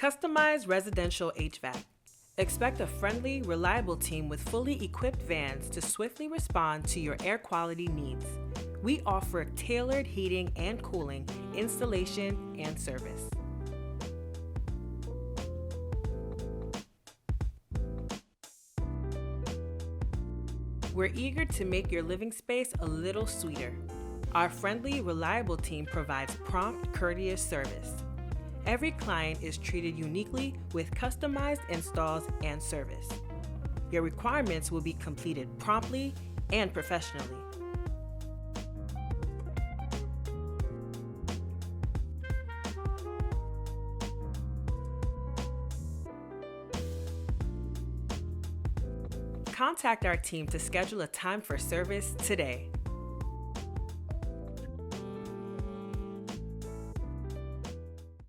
Customized residential HVAC. Expect a friendly, reliable team with fully equipped vans to swiftly respond to your air quality needs. We offer tailored heating and cooling, installation, and service. We're eager to make your living space a little sweeter. Our friendly, reliable team provides prompt, courteous service. Every client is treated uniquely with customized installs and service. Your requirements will be completed promptly and professionally. Contact our team to schedule a time for service today.